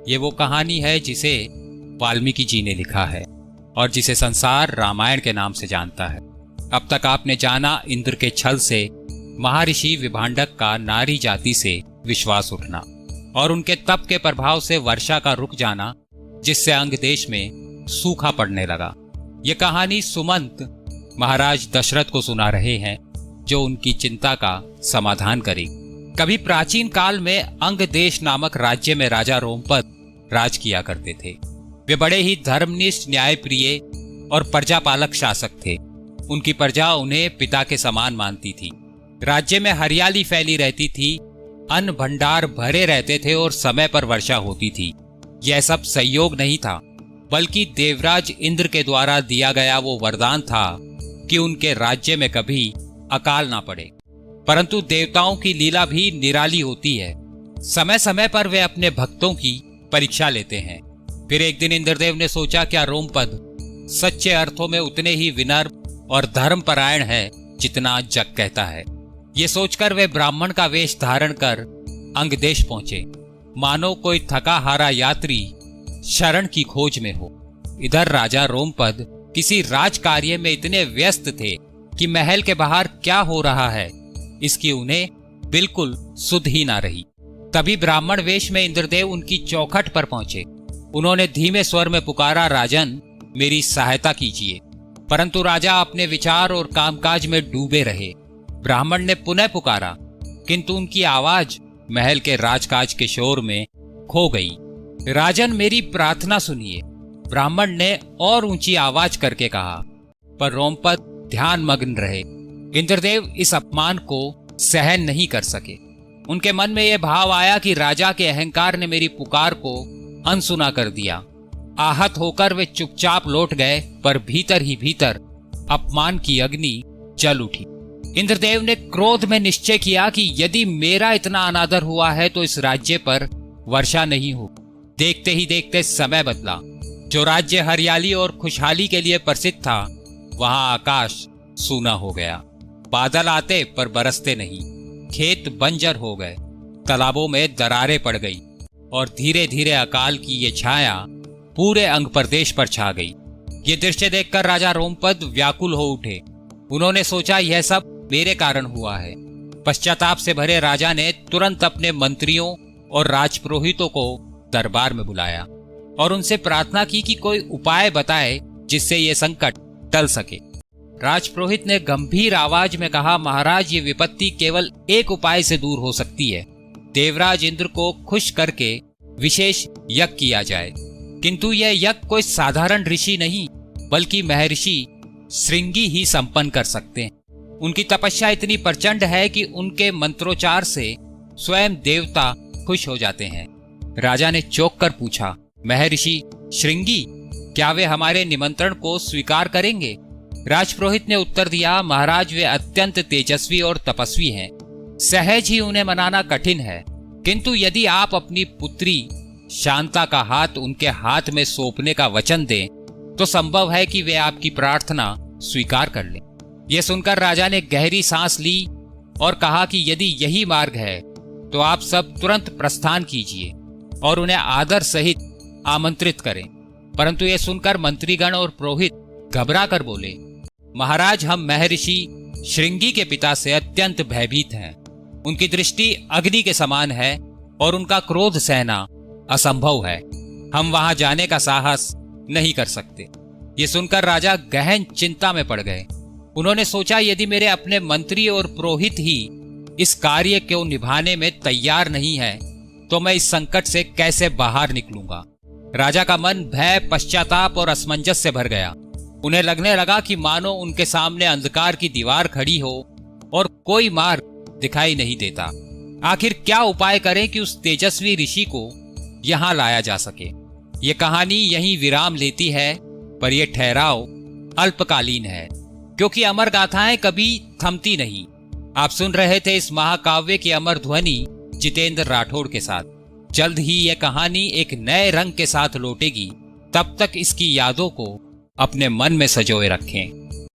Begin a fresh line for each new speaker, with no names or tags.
ये वो कहानी है जिसे वाल्मीकि जी ने लिखा है और जिसे संसार रामायण के नाम से जानता है। अब तक आपने जाना इंद्र के छल से महर्षि विभांडक का नारी जाति से विश्वास उठना और उनके तप के प्रभाव से वर्षा का रुक जाना, जिससे अंग देश में सूखा पड़ने लगा। ये कहानी सुमंत महाराज दशरथ को सुना रहे हैं, जो उनकी चिंता का समाधान करेगी। कभी प्राचीन काल में अंग देश नामक राज्य में राजा रोमपद राज किया करते थे। वे बड़े ही धर्मनिष्ठ, न्यायप्रिय और प्रजापालक शासक थे। उनकी प्रजा उन्हें पिता के समान मानती थी। राज्य में हरियाली फैली रहती थी, अन्न भंडार भरे रहते थे और समय पर वर्षा होती थी। यह सब संयोग नहीं था, बल्कि देवराज इंद्र के द्वारा दिया गया वो वरदान था कि उनके राज्य में कभी अकाल ना पड़े। परंतु देवताओं की लीला भी निराली होती है। समय समय पर वे अपने भक्तों की परीक्षा लेते हैं। फिर एक दिन इंद्रदेव ने सोचा, क्या रोमपद सच्चे अर्थों में उतने ही विनम्र और धर्मपरायण है जितना जग कहता है। ये सोचकर वे ब्राह्मण का वेश धारण कर अंगदेश पहुंचे, मानो कोई थका हारा यात्री शरण की खोज में हो। इधर राजा रोमपद किसी राज कार्य में इतने व्यस्त थे कि महल के बाहर क्या हो रहा है इसकी उन्हें बिल्कुल सुध ही ना रही। तभी ब्राह्मण वेश में इंद्रदेव उनकी चौखट पर पहुंचे। उन्होंने धीमे स्वर में पुकारा, राजन मेरी सहायता कीजिए। परंतु राजा अपने विचार और कामकाज में डूबे रहे। ब्राह्मण ने पुनः पुकारा, किंतु उनकी आवाज महल के राजकाज के शोर में खो गई। राजन मेरी प्रार्थना सुनिए, ब्राह्मण ने और ऊंची आवाज करके कहा। पर रोमपद ध्यान मग्न रहे। इंद्रदेव इस अपमान को सहन नहीं कर सके। उनके मन में यह भाव आया कि राजा के अहंकार ने मेरी पुकार को अनसुना कर दिया। आहत होकर वे चुपचाप लौट गए, पर भीतर ही भीतर अपमान की अग्नि जल उठी। इंद्रदेव ने क्रोध में निश्चय किया कि यदि मेरा इतना अनादर हुआ है तो इस राज्य पर वर्षा नहीं हो। देखते ही देखते समय बदला। जो राज्य हरियाली और खुशहाली के लिए प्रसिद्ध था, वहां आकाश सूना हो गया। बादल आते पर बरसते नहीं। खेत बंजर हो गए, तालाबों में दरारें पड़ गई और धीरे धीरे अकाल की ये छाया पूरे अंग प्रदेश पर छा गई। ये दृश्य देखकर राजा रोमपद व्याकुल हो उठे। उन्होंने सोचा, यह सब मेरे कारण हुआ है। पश्चाताप से भरे राजा ने तुरंत अपने मंत्रियों और राजपुरोहितों को दरबार में बुलाया और उनसे प्रार्थना की कि कोई उपाय बताए जिससे ये संकट टल सके। राजपुरोहित ने गंभीर आवाज में कहा, महाराज ये विपत्ति केवल एक उपाय से दूर हो सकती है। देवराज इंद्र को खुश करके विशेष यज्ञ किया जाए। किंतु यह यज्ञ कोई साधारण ऋषि नहीं, बल्कि महर्षि श्रृंगी ही संपन्न कर सकते हैं। उनकी तपस्या इतनी प्रचंड है कि उनके मंत्रोच्चार से स्वयं देवता खुश हो जाते हैं। राजा ने चौंक कर पूछा, महर्षि श्रृंगी, क्या वे हमारे निमंत्रण को स्वीकार करेंगे? राजपुरोहित ने उत्तर दिया, महाराज वे अत्यंत तेजस्वी और तपस्वी हैं। सहज ही उन्हें मनाना कठिन है। किंतु यदि आप अपनी पुत्री शांता का हाथ उनके हाथ में सौंपने का वचन दें तो संभव है कि वे आपकी प्रार्थना स्वीकार कर लें। यह सुनकर राजा ने गहरी सांस ली और कहा कि यदि यही मार्ग है तो आप सब तुरंत प्रस्थान कीजिए और उन्हें आदर सहित आमंत्रित करें। परंतु यह सुनकर मंत्रीगण और पुरोहित घबरा कर बोले, महाराज हम महर्षि श्रृंगी के पिता से अत्यंत भयभीत हैं। उनकी दृष्टि अग्नि के समान है और उनका क्रोध सहना असंभव है। हम वहां जाने का साहस नहीं कर सकते। ये सुनकर राजा गहन चिंता में पड़ गए। उन्होंने सोचा, यदि मेरे अपने मंत्री और पुरोहित ही इस कार्य को निभाने में तैयार नहीं है तो मैं इस संकट से कैसे बाहर निकलूंगा। राजा का मन भय, पश्चाताप और असमंजस से भर गया। उन्हें लगने लगा कि मानो उनके सामने अंधकार की दीवार खड़ी हो और कोई मार्ग दिखाई नहीं देता। आखिर क्या उपाय करें कि उस तेजस्वी ऋषि को यहां लाया जा सके। ये कहानी यहीं विराम लेती है, पर यह ठहराव अल्पकालीन है, क्योंकि अमर गाथाएं कभी थमती नहीं। आप सुन रहे थे इस महाकाव्य की अमर ध्वनि जितेंद्र राठौड़ के साथ। जल्द ही यह कहानी एक नए रंग के साथ लौटेगी। तब तक इसकी यादों को अपने मन में सजोए रखें।